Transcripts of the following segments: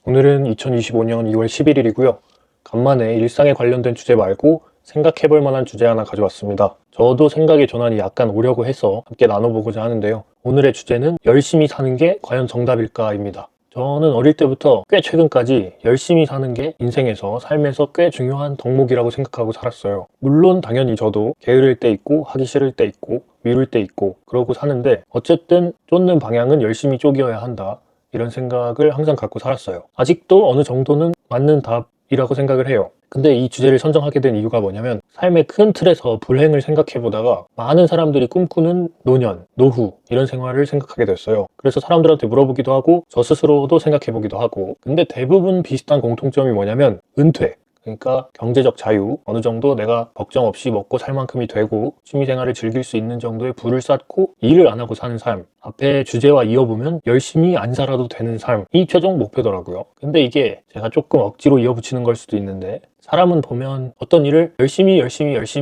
오늘은 2025년 2월 11일이고요. 간만에 일상에 관련된 주제 말고 생각해볼 만한 주제 하나 가져왔습니다. 저도 생각의 전환이 약간 오려고 해서 함께 나눠보고자 하는데요. 오늘의 주제는 열심히 사는 게 과연 정답일까입니다. 저는 어릴 때부터 꽤 최근까지 열심히 사는 게 인생에서, 삶에서 꽤 중요한 덕목이라고 생각하고 살았어요. 물론 당연히 저도 게으를 때 있고 하기 싫을 때 있고 미룰 때 있고 그러고 사는데, 어쨌든 쫓는 방향은 열심히 쪼개어야 한다, 이런 생각을 항상 갖고 살았어요. 아직도 어느 정도는 맞는 답이라고 생각을 해요. 근데 이 주제를 선정하게 된 이유가 뭐냐면, 삶의 큰 틀에서 불행을 생각해보다가 많은 사람들이 꿈꾸는 노년, 노후 이런 생활을 생각하게 됐어요. 그래서 사람들한테 물어보기도 하고 저 스스로도 생각해보기도 하고, 근데 대부분 비슷한 공통점이 뭐냐면 은퇴, 그러니까 경제적 자유, 어느 정도 내가 걱정 없이 먹고 살 만큼이 되고 취미생활을 즐길 수 있는 정도의 부를 쌓고 일을 안 하고 사는 삶, 앞에 주제와 이어보면 열심히 안 살아도 되는 삶이 최종 목표더라고요. 근데 이게 제가 조금 억지로 이어붙이는 걸 수도 있는데, 사람은 보면 어떤 일을 열심히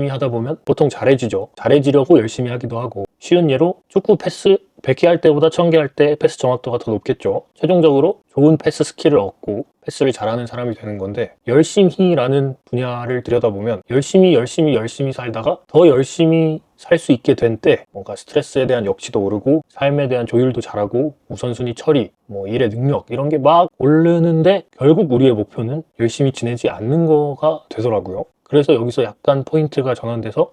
하다 보면 보통 잘해지죠. 잘해지려고 열심히 하기도 하고, 쉬운 예로 축구 패스 100개 할 때보다 1000개 할 때 패스 정확도가 더 높겠죠. 최종적으로 좋은 패스 스킬을 얻고 패스를 잘하는 사람이 되는 건데, 열심히라는 분야를 들여다보면 열심히 살다가 더 열심히 살 수 있게 된 때 뭔가 스트레스에 대한 역치도 오르고 삶에 대한 조율도 잘하고 우선순위 처리, 일의 능력 이런 게 막 오르는데, 결국 우리의 목표는 열심히 지내지 않는 거가 되더라고요. 그래서 여기서 약간 포인트가 전환돼서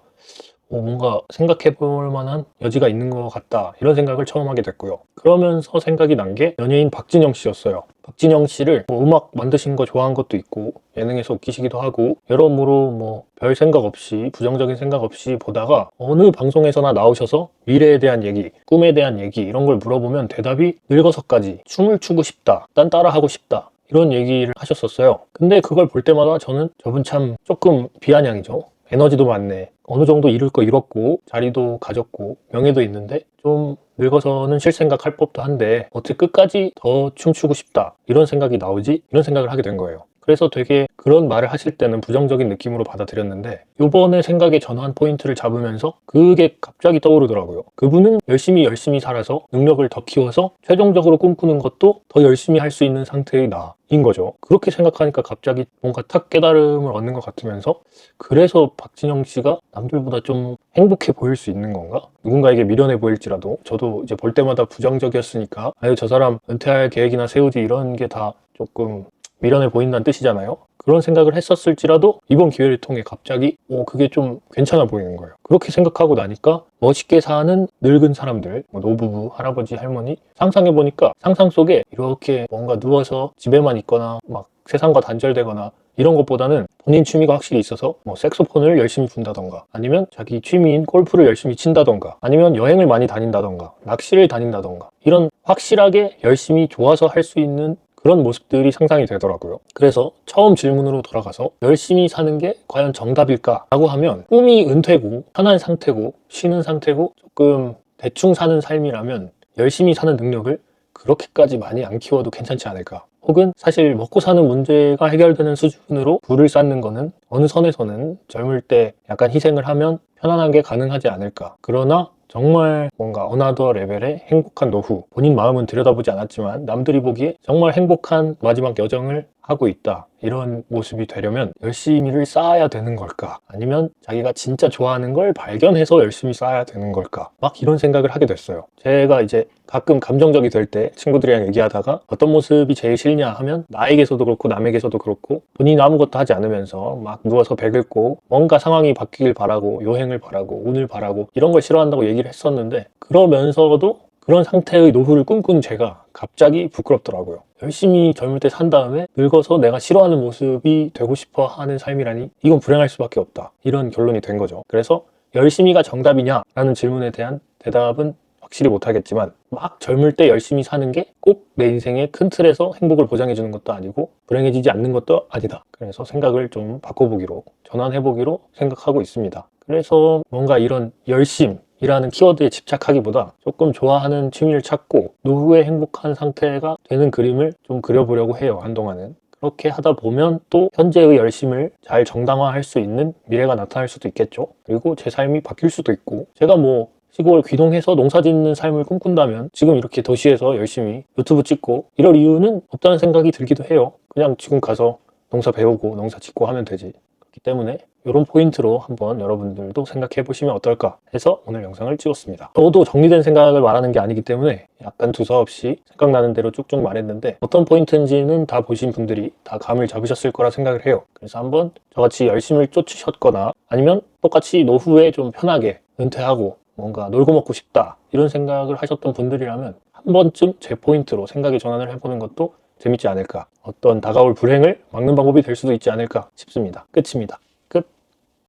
뭔가 생각해 볼 만한 여지가 있는 것 같다, 이런 생각을 처음 하게 됐고요. 그러면서 생각이 난 게 연예인 박진영 씨였어요. 박진영 씨를 음악 만드신 거 좋아한 것도 있고 예능에서 웃기시기도 하고 여러모로 별 생각 없이, 부정적인 생각 없이 보다가 어느 방송에서나 나오셔서 미래에 대한 얘기, 꿈에 대한 얘기 이런 걸 물어보면 대답이 늙어서까지 춤을 추고 싶다, 난 따라하고 싶다, 이런 얘기를 하셨었어요. 근데 그걸 볼 때마다 저는 저분 참 조금 비아냥이죠. 에너지도 많네, 어느 정도 이룰 거 이뤘고 자리도 가졌고 명예도 있는데 좀 늙어서는 쉴 생각 할 법도 한데 어떻게 끝까지 더 춤추고 싶다, 이런 생각이 나오지? 이런 생각을 하게 된 거예요. 그래서 되게 그런 말을 하실 때는 부정적인 느낌으로 받아들였는데, 요번에 생각의 전환 포인트를 잡으면서 그게 갑자기 떠오르더라고요. 그분은 열심히 살아서 능력을 더 키워서 최종적으로 꿈꾸는 것도 더 열심히 할 수 있는 상태의 나인 거죠. 그렇게 생각하니까 갑자기 뭔가 탁 깨달음을 얻는 것 같으면서, 그래서 박진영 씨가 남들보다 좀 행복해 보일 수 있는 건가? 누군가에게 미련해 보일지라도 저도 이제 볼 때마다 부정적이었으니까 아유 저 사람 은퇴할 계획이나 세우지, 이런 게 다 조금 미련해 보인다는 뜻이잖아요. 그런 생각을 했었을지라도 이번 기회를 통해 갑자기 그게 좀 괜찮아 보이는 거예요. 그렇게 생각하고 나니까 멋있게 사는 늙은 사람들, 노부부, 할아버지, 할머니 상상해보니까 상상 속에 이렇게 뭔가 누워서 집에만 있거나 막 세상과 단절되거나 이런 것보다는 본인 취미가 확실히 있어서 색소폰을 열심히 분다던가, 아니면 자기 취미인 골프를 열심히 친다던가, 아니면 여행을 많이 다닌다던가, 낚시를 다닌다던가, 이런 확실하게 열심히 좋아서 할 수 있는 그런 모습들이 상상이 되더라고요. 그래서 처음 질문으로 돌아가서 열심히 사는 게 과연 정답일까? 라고 하면, 꿈이 은퇴고 편한 상태고 쉬는 상태고 조금 대충 사는 삶이라면 열심히 사는 능력을 그렇게까지 많이 안 키워도 괜찮지 않을까? 혹은 사실 먹고 사는 문제가 해결되는 수준으로 부를 쌓는 거는 어느 선에서는 젊을 때 약간 희생을 하면 편안하게 가능하지 않을까? 그러나 정말 뭔가 어나더 레벨의 행복한 노후, 본인 마음은 들여다보지 않았지만 남들이 보기에 정말 행복한 마지막 여정을 하고 있다, 이런 모습이 되려면 열심히를 쌓아야 되는 걸까? 아니면 자기가 진짜 좋아하는 걸 발견해서 열심히 쌓아야 되는 걸까? 막 이런 생각을 하게 됐어요. 제가 이제 가끔 감정적이 될 때 친구들이랑 얘기하다가 어떤 모습이 제일 싫냐 하면, 나에게서도 그렇고 남에게서도 그렇고 본인 아무것도 하지 않으면서 막 누워서 배 긁고 뭔가 상황이 바뀌길 바라고 여행을 바라고 운을 바라고 이런 걸 싫어한다고 얘기를 했었는데, 그러면서도 그런 상태의 노후를 꿈꾼 제가 갑자기 부끄럽더라고요. 열심히 젊을 때 산 다음에 늙어서 내가 싫어하는 모습이 되고 싶어 하는 삶이라니, 이건 불행할 수밖에 없다, 이런 결론이 된 거죠. 그래서 열심히가 정답이냐? 라는 질문에 대한 대답은 확실히 못하겠지만, 막 젊을 때 열심히 사는 게 꼭 내 인생의 큰 틀에서 행복을 보장해주는 것도 아니고 불행해지지 않는 것도 아니다. 그래서 생각을 좀 바꿔보기로, 전환해보기로 생각하고 있습니다. 그래서 뭔가 이런 열심이라는 키워드에 집착하기보다 조금 좋아하는 취미를 찾고 노후의 행복한 상태가 되는 그림을 좀 그려보려고 해요, 한동안은. 그렇게 하다 보면 또 현재의 열심을 잘 정당화할 수 있는 미래가 나타날 수도 있겠죠. 그리고 제 삶이 바뀔 수도 있고, 제가 시골 귀농해서 농사 짓는 삶을 꿈꾼다면 지금 이렇게 도시에서 열심히 유튜브 찍고 이럴 이유는 없다는 생각이 들기도 해요. 그냥 지금 가서 농사 배우고 농사 짓고 하면 되지. 그렇기 때문에 이런 포인트로 한번 여러분들도 생각해 보시면 어떨까 해서 오늘 영상을 찍었습니다. 저도 정리된 생각을 말하는 게 아니기 때문에 약간 두서없이 생각나는 대로 쭉쭉 말했는데 어떤 포인트인지는 다 보신 분들이 다 감을 잡으셨을 거라 생각을 해요. 그래서 한번 저같이 열심을 쫓으셨거나 아니면 똑같이 노후에 좀 편하게 은퇴하고 뭔가 놀고 먹고 싶다 이런 생각을 하셨던 분들이라면 한 번쯤 제 포인트로 생각의 전환을 해보는 것도 재밌지 않을까, 어떤 다가올 불행을 막는 방법이 될 수도 있지 않을까 싶습니다. 끝입니다.